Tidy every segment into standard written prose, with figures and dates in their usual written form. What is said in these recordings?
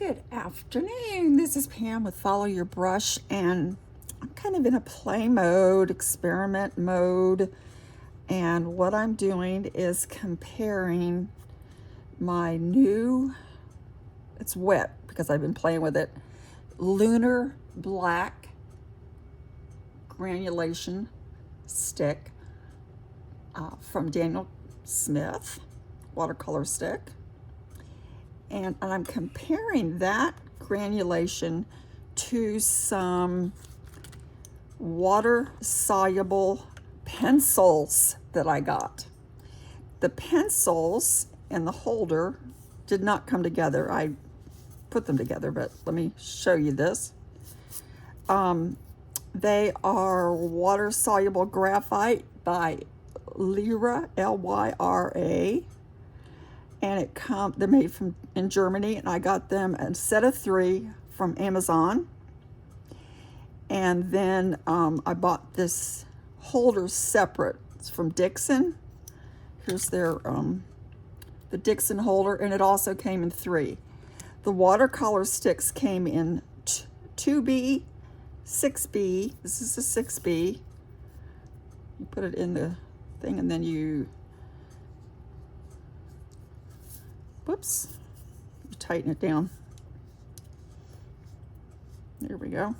Good afternoon. This is Pam with Follow Your Brush, and I'm kind of in a play mode, experiment mode. And what I'm doing is comparing my new, it's wet because I've been playing with it, lunar black granulation stick from Daniel Smith, watercolor stick. And I'm comparing that granulation to some water-soluble pencils that I got. The pencils and the holder did not come together. I put them together, but let me show you this. They are water-soluble graphite by Lyra, Lyra. And they're made in Germany, and I got them a set of 3 from Amazon. And then I bought this holder separate. It's from Dixon. Here's their the Dixon holder, and it also came in 3. The watercolor sticks came in 2B, 6B. This is a 6B. You put it in the thing, and then you tighten it down. There we go.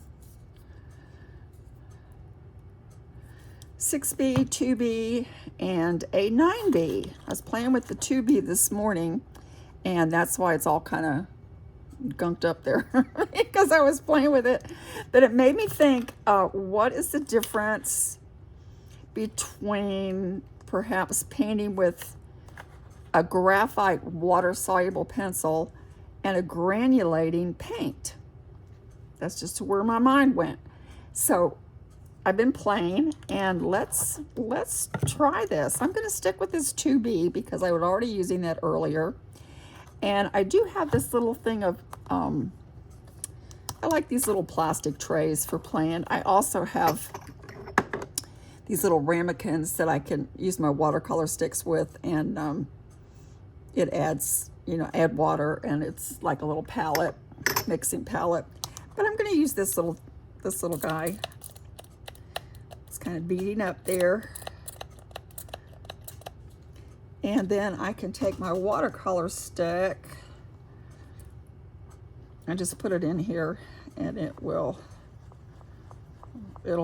6B, 2B, and a 9B. I was playing with the 2B this morning, and that's why it's all kind of gunked up there because I was playing with it. But it made me think, what is the difference between perhaps painting with a graphite water-soluble pencil and a granulating paint? That's just where my mind went. So I've been playing, and let's try this. I'm going to stick with this 2B because I was already using that earlier. And I do have this little thing of, I like these little plastic trays for playing. I also have these little ramekins that I can use my watercolor sticks with, and it adds, add water, and it's like a little palette, mixing palette. But I'm going to use this little guy. It's kind of beading up there. And then I can take my watercolor stick and just put it in here, and it'll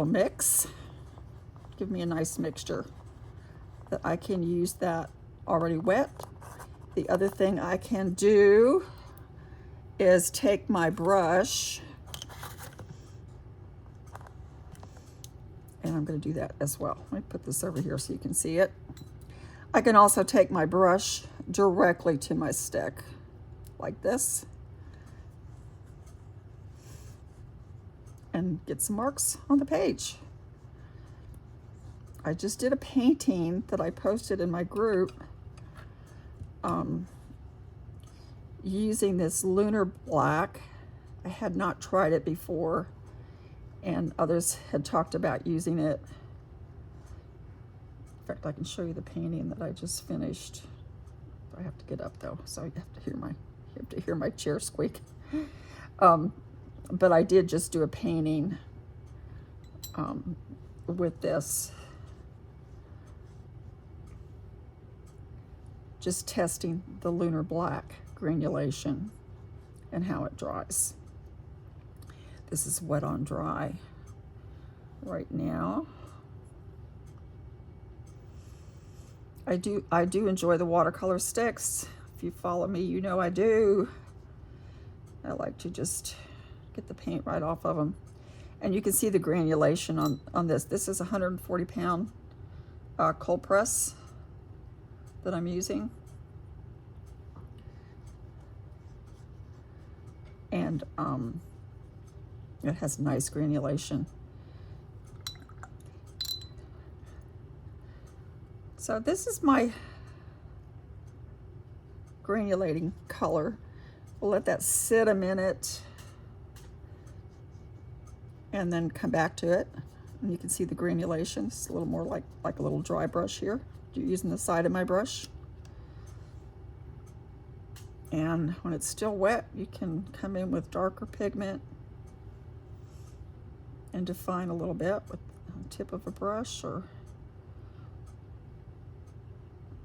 mix, give me a nice mixture that I can use that already wet. The other thing I can do is take my brush, and I'm going to do that as well. Let me put this over here so you can see it. I can also take my brush directly to my stick, like this, and get some marks on the page. I just did a painting that I posted in my group using this lunar black. I had not tried it before, and others had talked about using it. In fact, I can show you the painting that I just finished. I have to get up though, so you have to hear my chair squeak. But I did just do a painting with this, just testing the lunar black granulation and how it dries. This is wet on dry right now. I do enjoy the watercolor sticks. If you follow me, you know I do. I like to just get the paint right off of them. And you can see the granulation on this. This is a 140-pound cold press that I'm using. And it has nice granulation. So this is my granulating color. We'll let that sit a minute and then come back to it. And you can see the granulation. It's a little more like a little dry brush here. Using the side of my brush. And when it's still wet, you can come in with darker pigment and define a little bit with the tip of a brush or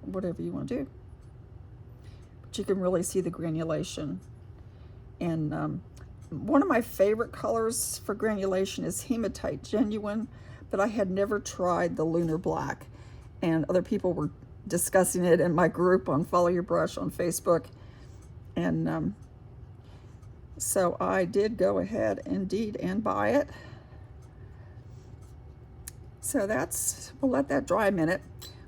whatever you want to do. But you can really see the granulation. And one of my favorite colors for granulation is Hematite Genuine, but I had never tried the Lunar Black. And other people were discussing it in my group on Follow Your Brush on Facebook. And so I did go ahead indeed and buy it. So we'll let that dry a minute.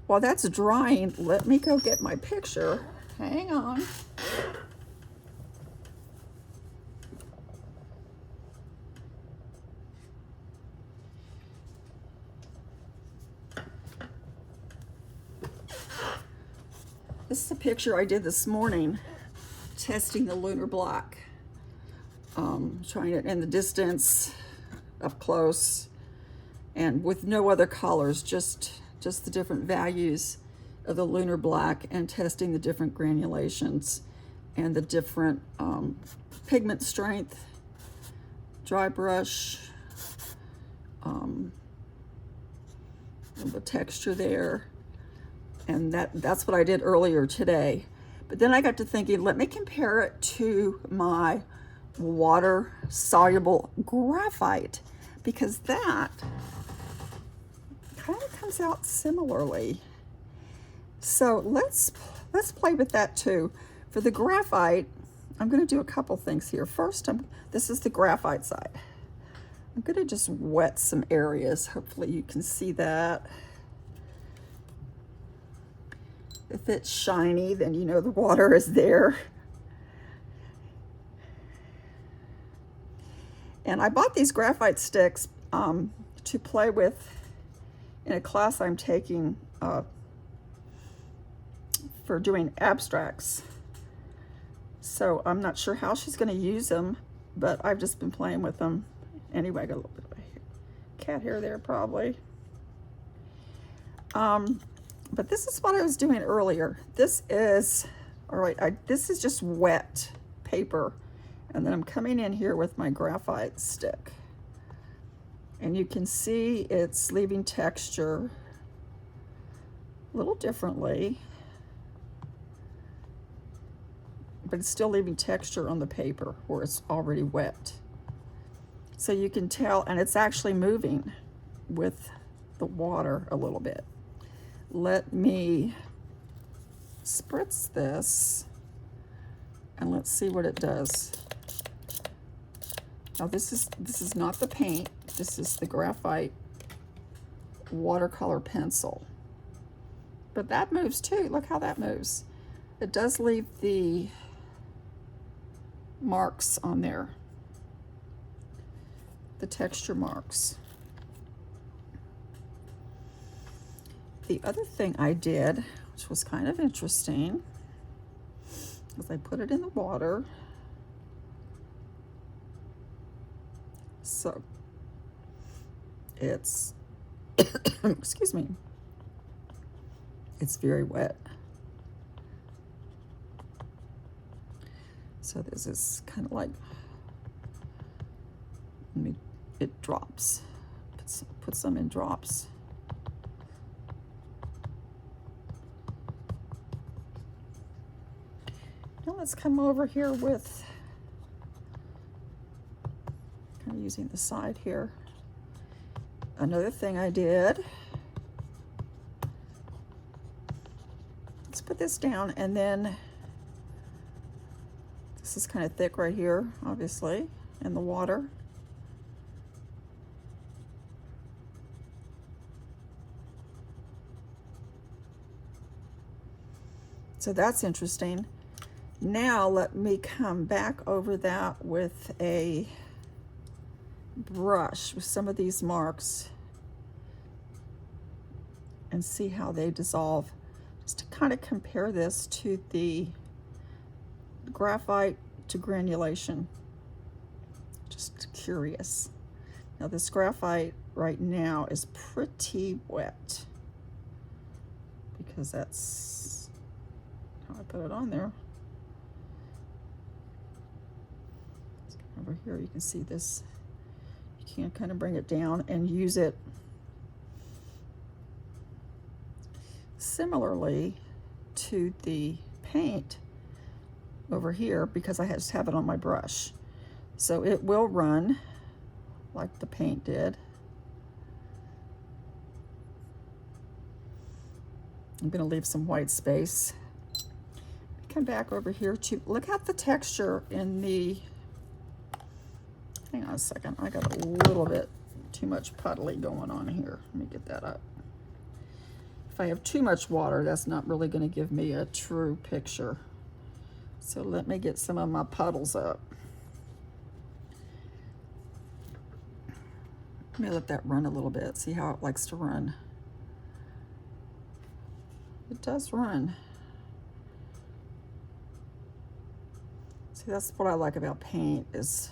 While that's drying, let me go get my picture. Hang on. This is a picture I did this morning, testing the Lunar Black. Trying it in the distance, up close, and with no other colors, just the different values of the Lunar Black, and testing the different granulations and the different pigment strength, dry brush, the texture there. And that's what I did earlier today. But then I got to thinking, let me compare it to my water-soluble graphite, because that kind of comes out similarly. So let's play with that too. For the graphite, I'm going to do a couple things here. First, this is the graphite side. I'm going to just wet some areas. Hopefully you can see that. If it's shiny, then you know the water is there. And I bought these graphite sticks to play with in a class I'm taking for doing abstracts. So I'm not sure how she's going to use them, but I've just been playing with them. Anyway, I got a little bit of cat hair there probably. But this is what I was doing earlier. This is, all right, this is just wet paper. And then I'm coming in here with my graphite stick. And you can see it's leaving texture a little differently, but it's still leaving texture on the paper where it's already wet. So you can tell, and it's actually moving with the water a little bit. Let me spritz this and let's see what it does. Now this is not the paint, this is the graphite watercolor pencil. But that moves too, look how that moves. It does leave the marks on there, the texture marks. The other thing I did, which was kind of interesting, is I put it in the water. So it's, excuse me, it's very wet. So this is kind of like, it drops, put some in drops. Now let's come over here with, kind of using the side here. Another thing I did, let's put this down, and then this is kind of thick right here, obviously, in the water. So that's interesting. Now let me come back over that with a brush with some of these marks and see how they dissolve, just to kind of compare this to the graphite to granulation. Just curious. Now this graphite right now is pretty wet because that's how I put it on there. over here, you can see this. You can kind of bring it down and use it similarly to the paint over here, because I just have it on my brush. So it will run like the paint did. I'm going to leave some white space. Come back over here to look at the texture in the, hang on a second, I got a little bit too much puddly going on here. Let me get that up. If I have too much water, that's not really going to give me a true picture. So let me get some of my puddles up. Let me let that run a little bit, see how it likes to run. It does run. See, that's what I like about paint is,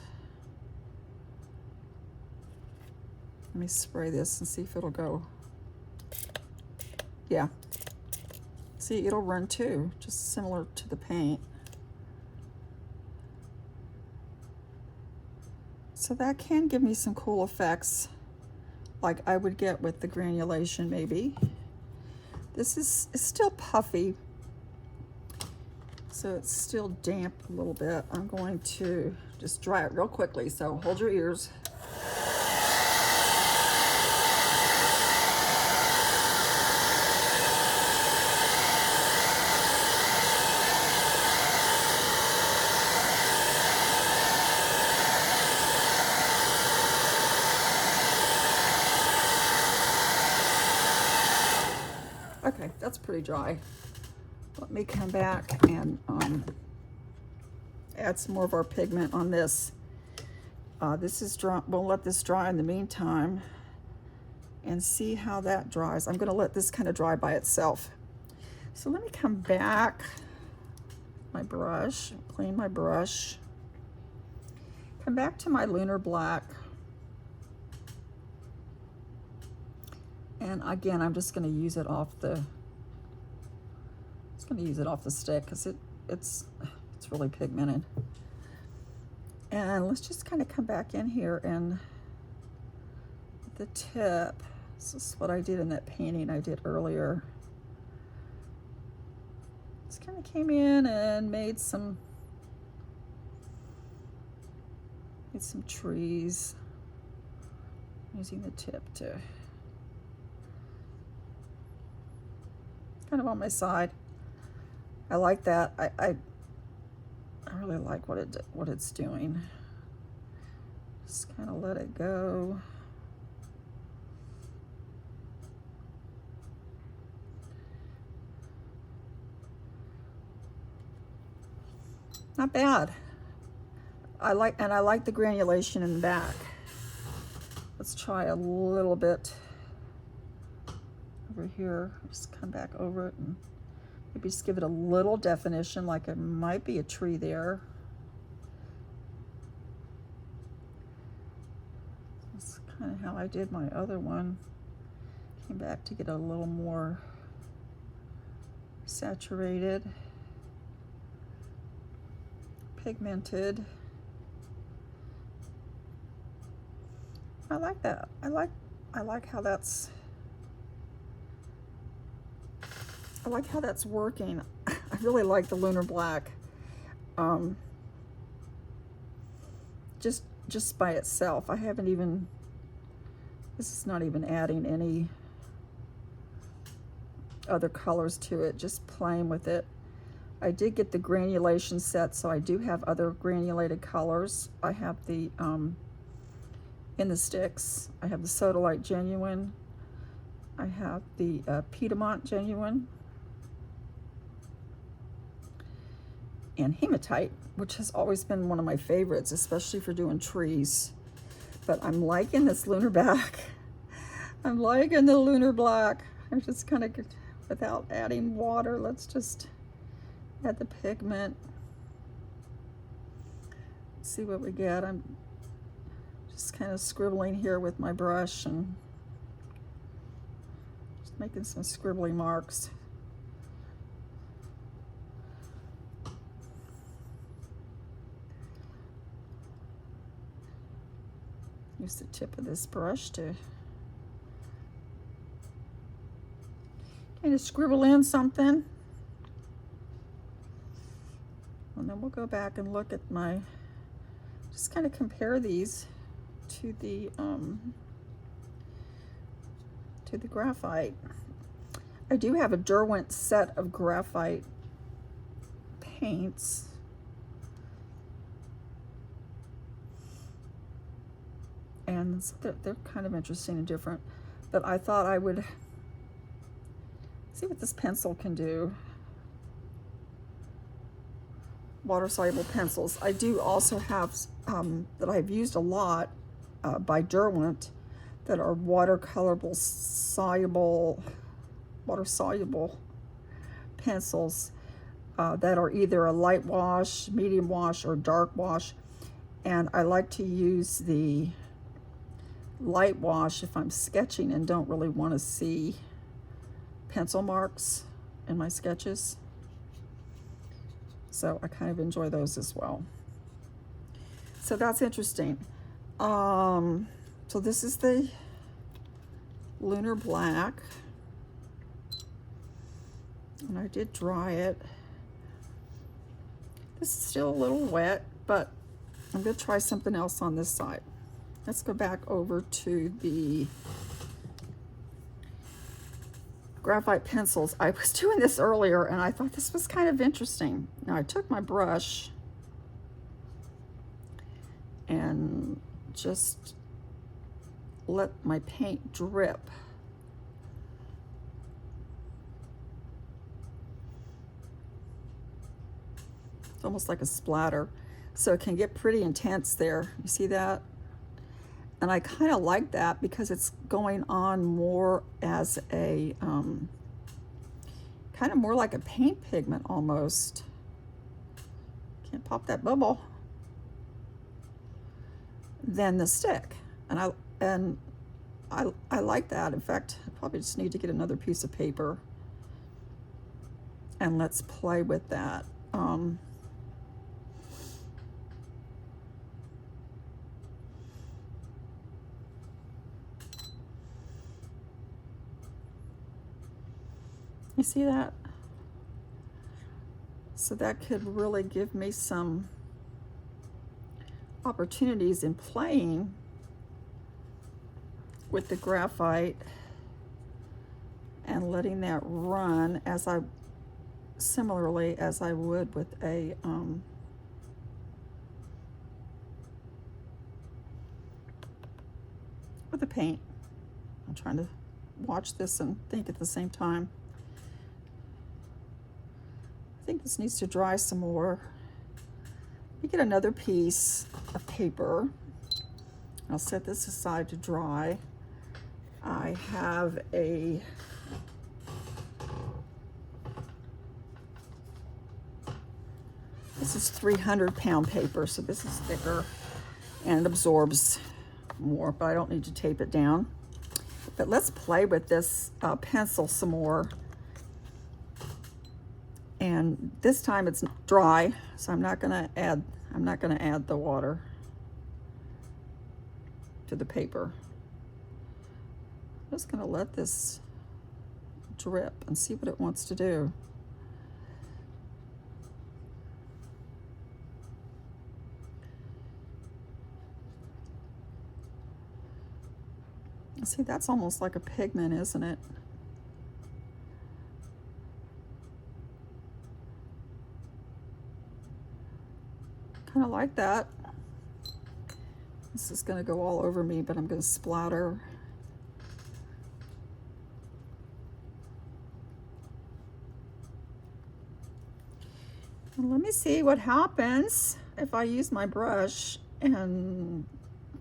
let me spray this and see if it'll go. Yeah. See, it'll run too, just similar to the paint. So that can give me some cool effects like I would get with the granulation maybe. This is still puffy, so it's still damp a little bit. I'm going to just dry it real quickly, so hold your ears. Okay, that's pretty dry. Let me come back and add some more of our pigment on this. This is dry. We'll let this dry in the meantime and see how that dries. I'm going to let this kind of dry by itself. So let me come back, my brush, clean my brush, come back to my lunar black. And again, I'm just going to use it off the, stick because it's really pigmented. And let's just kind of come back in here and the tip. This is what I did in that painting I did earlier. Just kind of came in and made some trees using the tip to kind of on my side. I like that. I really like what it's doing. Just kind of let it go. Not bad. I like the granulation in the back. Let's try a little bit over here. Just come back over it and maybe just give it a little definition, like it might be a tree there. That's kind of how I did my other one. Came back to get a little more saturated, pigmented. I like that. I like how that's working. I really like the lunar black. Just by itself. I haven't even, this is not even adding any other colors to it, just playing with it. I did get the granulation set, so I do have other granulated colors. I have the, in the sticks, I have the Sodalite Genuine. I have the Piedmont Genuine. And hematite, which has always been one of my favorites, especially for doing trees. But I'm liking this lunar black. I'm liking the lunar black. I'm just kind of, without adding water, let's just add the pigment. See what we get. I'm just kind of scribbling here with my brush and just making some scribbly marks. Use the tip of this brush to kind of scribble in something. And then we'll go back and look at my, just kind of compare these to the graphite. I do have a Derwent set of graphite paints. And they're kind of interesting and different, but I thought I would see what this pencil can do. Water-soluble pencils. I do also have that I've used a lot by Derwent that are water-soluble pencils that are either a light wash, medium wash, or dark wash. And I like to use the light wash if I'm sketching and don't really want to see pencil marks in my sketches. So I kind of enjoy those as well. So that's interesting. So this is the Lunar Black. And I did dry it. This is still a little wet, but I'm going to try something else on this side. Let's go back over to the graphite pencils. I was doing this earlier and I thought this was kind of interesting. Now I took my brush and just let my paint drip. It's almost like a splatter. So it can get pretty intense there. You see that? And I kind of like that because it's going on more as a, kind of more like a paint pigment almost. Can't pop that bubble. Than the stick. And I like that. In fact, I probably just need to get another piece of paper and let's play with that. You see that? So that could really give me some opportunities in playing with the graphite and letting that run as I, similarly as I would with a paint. I'm trying to watch this and think at the same time. I think this needs to dry some more. Let me get another piece of paper. I'll set this aside to dry. I have a this is 300-pound paper, so this is thicker and it absorbs more, but I don't need to tape it down. But let's play with this pencil some more. And this time it's dry, so I'm not gonna add the water to the paper. I'm just gonna let this drip and see what it wants to do. See, that's almost like a pigment, isn't it? Kind of like that. This is going to go all over me, but I'm going to splatter. And let me see what happens if I use my brush and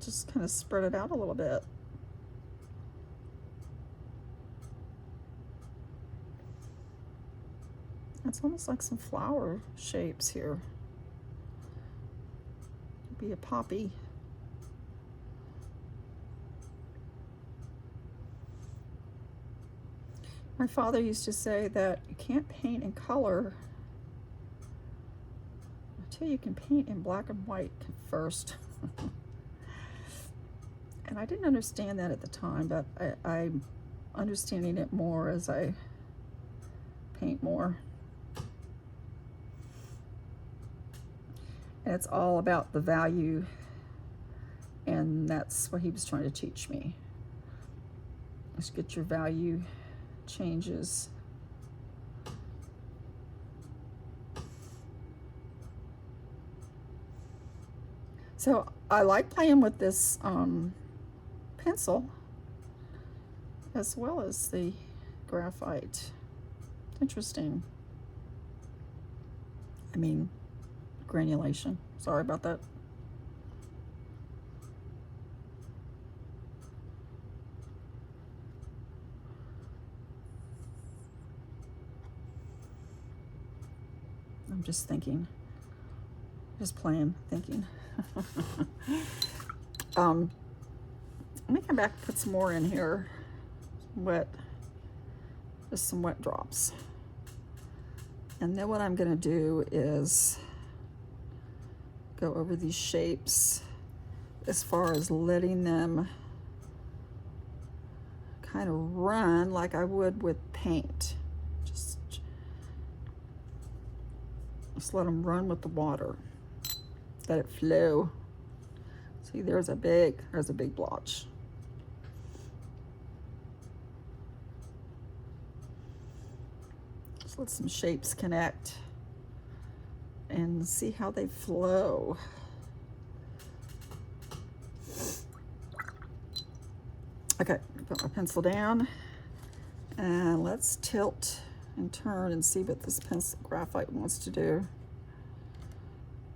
just kind of spread it out a little bit. It's almost like some flower shapes here. Be a poppy. My father used to say that you can't paint in color until you can paint in black and white first. And I didn't understand that at the time, but I'm understanding it more as I paint more. And it's all about the value, and that's what he was trying to teach me. Just get your value changes. So I like playing with this pencil as well as the graphite. Interesting. I mean, granulation. Sorry about that. I'm just thinking, just playing, thinking. Let me come back and put some more in here. Wet, just some wet drops. And then what I'm going to do is go over these shapes as far as letting them kind of run like I would with paint. Just let them run with the water. Let it flow. See, there's a big blotch. Just let some shapes connect and see how they flow. Okay, put my pencil down and let's tilt and turn and see what this pencil graphite wants to do.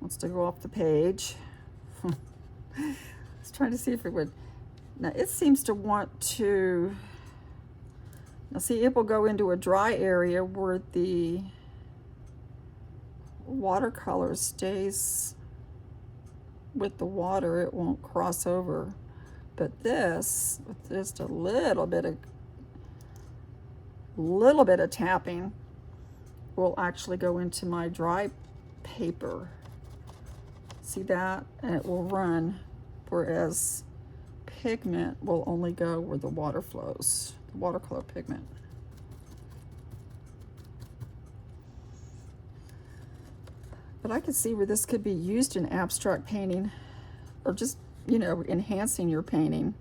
Wants to go off the page. Let's try to see if it would. Now it seems to want to, now see, it will go into a dry area where the watercolor stays with the water. It won't cross over. But this, with just a little bit of tapping, will actually go into my dry paper. See that? And it will run, whereas pigment will only go where the water flows, the watercolor pigment. But I could see where this could be used in abstract painting, or just, you know, enhancing your painting.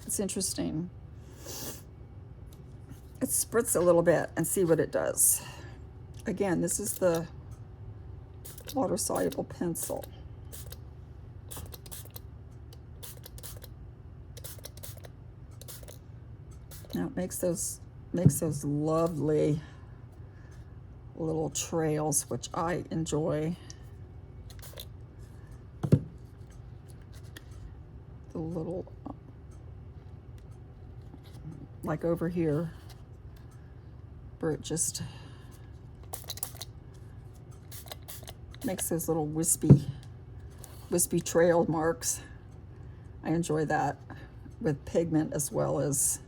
It's interesting. Let's spritz a little bit and see what it does. Again, this is the water-soluble pencil. Now it makes those lovely little trails, which I enjoy. The little, like over here, where it just makes those little wispy trail marks. I enjoy that with pigment as well as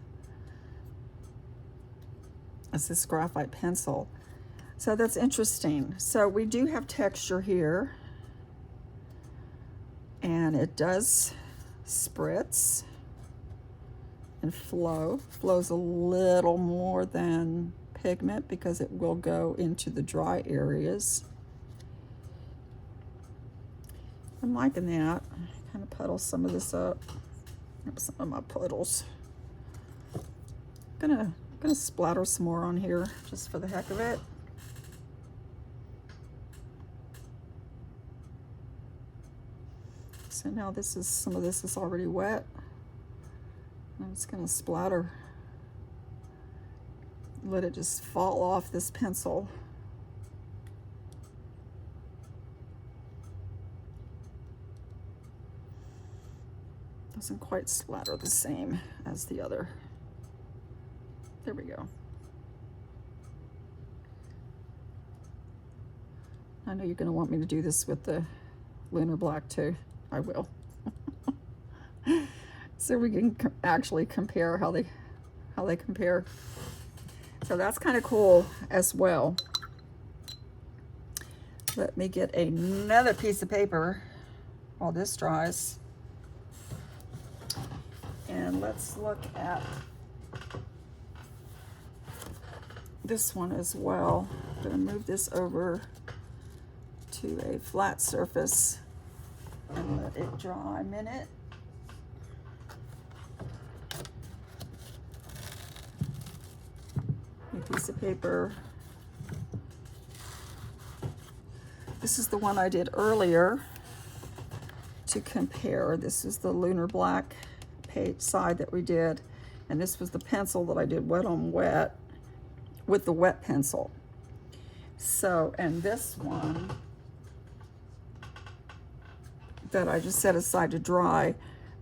this graphite pencil. So that's interesting. So we do have texture here, and it does spritz and flows a little more than pigment because it will go into the dry areas. I'm liking that. Kind of puddle some of this up. Some of my puddles. Gonna splatter some more on here just for the heck of it. So now some of this is already wet. I'm just gonna splatter. Let it just fall off this pencil. Doesn't quite splatter the same as the other. There we go. I know you're going to want me to do this with the lunar black too. I will. So we can actually compare how they compare. So that's kind of cool as well. Let me get another piece of paper while this dries. And let's look at this one as well. I'm going to move this over to a flat surface and let it dry a minute. A piece of paper. This is the one I did earlier to compare. This is the lunar black page side that we did, and this was the pencil that I did wet on wet with the wet pencil. So, and this one that I just set aside to dry,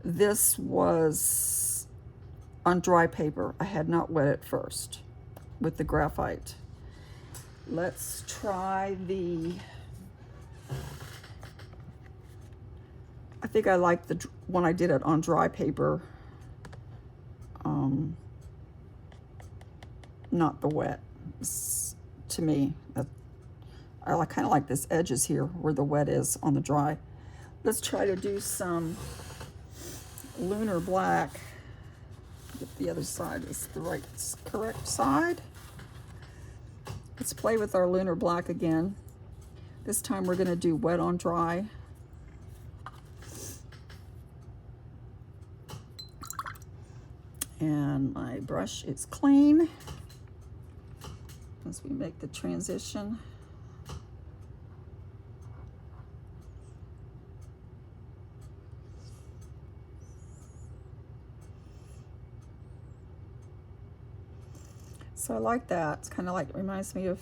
this was on dry paper. I had not wet it first with the graphite. Let's try the, I think I like the one I did it on dry paper, not the wet. To me, I kind of like this edges here where the wet is on the dry. Let's try to do some lunar black. If the other side is the correct side. Let's play with our lunar black again. This time we're going to do wet on dry. And my brush is clean as we make the transition. So I like that. It's kind of like, it reminds me of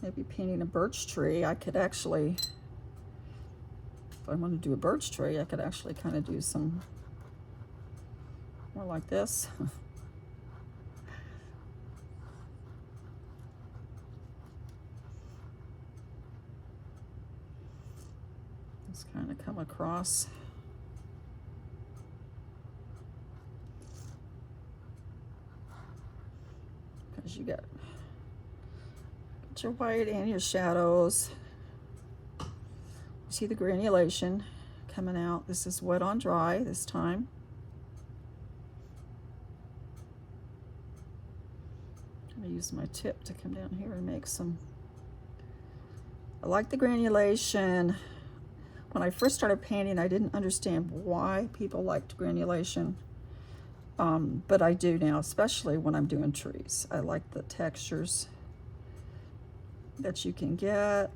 maybe painting a birch tree. I could actually, if I want to do a birch tree, I could actually kind of do some more like this. Just kind of come across. Because you got your white and your shadows. You see the granulation coming out. This is wet on dry this time. I'm going to use my tip to come down here and make some. I like the granulation. When I first started painting, I didn't understand why people liked granulation. But I do now, especially when I'm doing trees. I like the textures that you can get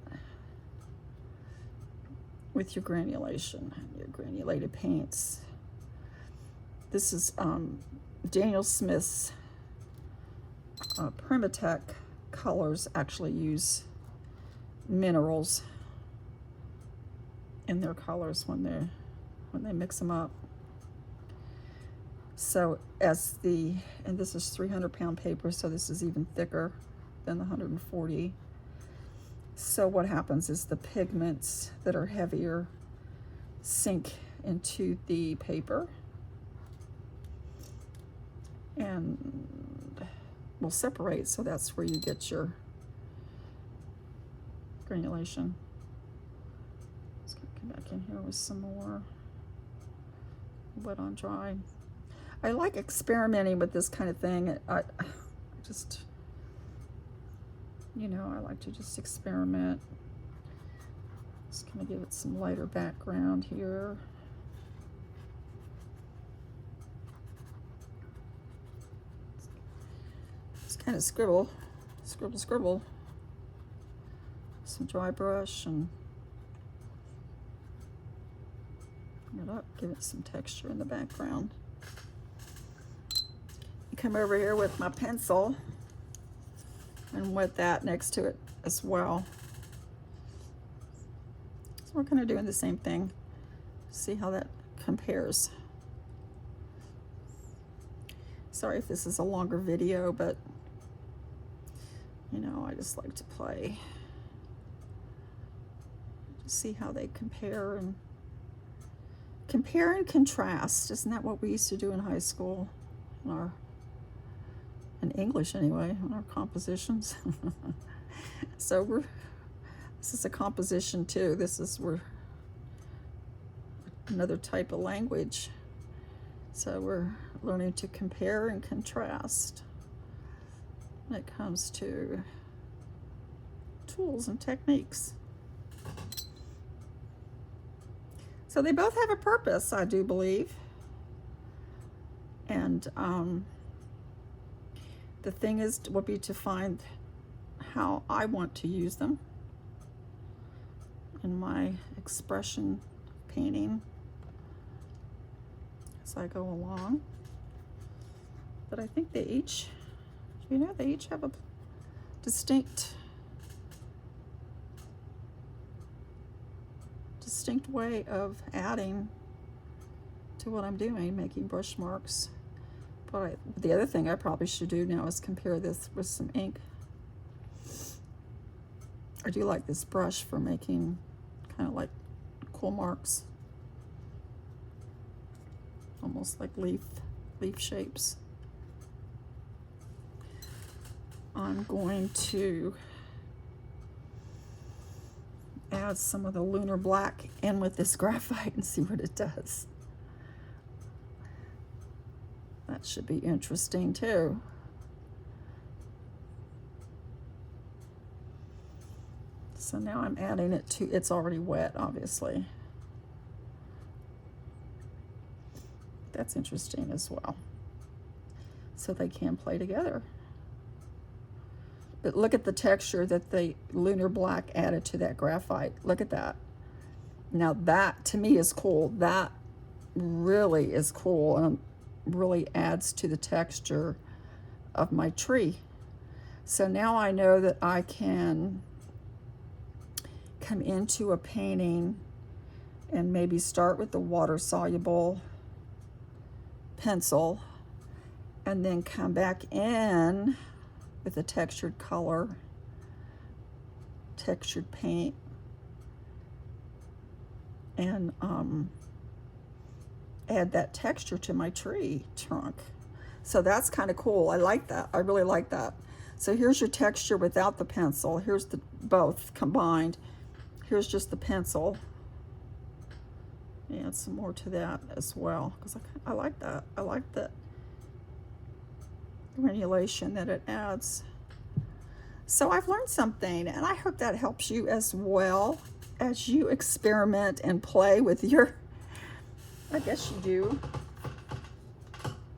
with your granulation, your granulated paints. This is Daniel Smith's Permatech colors actually use minerals in their colors when they mix them up. So as and this is 300-pound paper, so this is even thicker than the 140. So what happens is the pigments that are heavier sink into the paper and will separate. So that's where you get your granulation. Let's come back in here with some more wet on dry. I like experimenting with this kind of thing. I just, you know, I like to just experiment. Just gonna give it some lighter background here. Just kind of scribble. Some dry brush and bring it up, give it some texture in the background. Come over here with my pencil and wet that next to it as well. So we're kind of doing the same thing. See how that compares. Sorry if this is a longer video, but you know, I just like to play. See how they compare and contrast. Isn't that what we used to do in high school? In English anyway, in our compositions. So this is a composition too. We're another type of language. So we're learning to compare and contrast when it comes to tools and techniques. So they both have a purpose, I do believe. And the thing is, will be to find how I want to use them in my expression painting as I go along. But I think they each, you know, they each have a distinct way of adding to what I'm doing, making brush marks. But the other thing I probably should do now is compare this with some ink. I do like this brush for making kind of like cool marks, almost like leaf shapes. I'm going to add some of the lunar black in with this graphite and see what it does. That should be interesting too. So now I'm adding it to, it's already wet, obviously. That's interesting as well. So they can play together. But look at the texture that the lunar black added to that graphite. Look at that. Now that to me is cool. That really is cool and really adds to the texture of my tree. So now I know that I can come into a painting and maybe start with the water-soluble pencil and then come back in with a textured color, textured paint, and add that texture to my tree trunk. So that's kind of cool. I like that. I really like that. So here's your texture without the pencil. Here's the both combined. Here's just the pencil. Add some more to that as well, because I like that. I like that granulation that it adds. So I've learned something, and I hope that helps you as well as you experiment and play with your, I guess you do,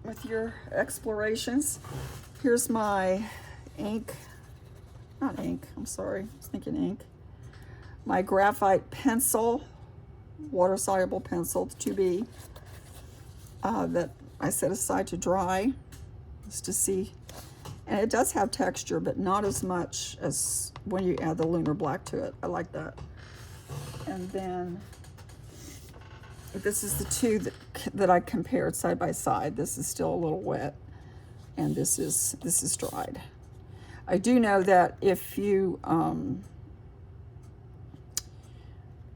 with your explorations. Here's my ink, not ink, I'm sorry, I was thinking ink. My graphite pencil, water-soluble pencil, 2B, that I set aside to dry, just to see. And it does have texture, but not as much as when you add the lunar black to it. I like that. And then this is the two that I compared side by side. This is still a little wet, and this is dried. I do know that if you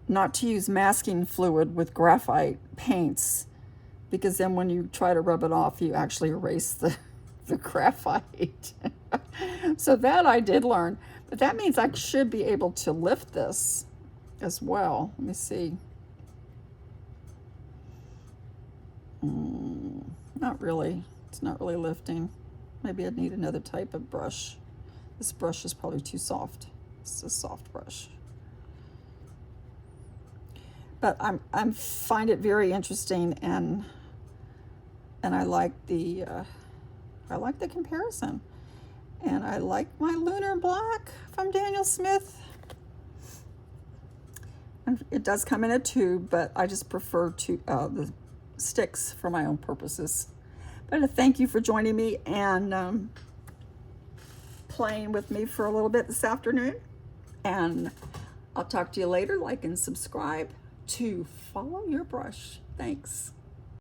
not to use masking fluid with graphite paints, because then when you try to rub it off, you actually erase the graphite. So that I did learn, but that means I should be able to lift this as well. Let me see. Not really. It's not really lifting. Maybe I'd need another type of brush. This brush is probably too soft. It's a soft brush. But I find it very interesting, and I like the comparison, and I like my lunar black from Daniel Smith. And it does come in a tube, but I just prefer the sticks for my own purposes. But thank you for joining me and playing with me for a little bit this afternoon. And I'll talk to you later. Like and subscribe to follow your brush. Thanks.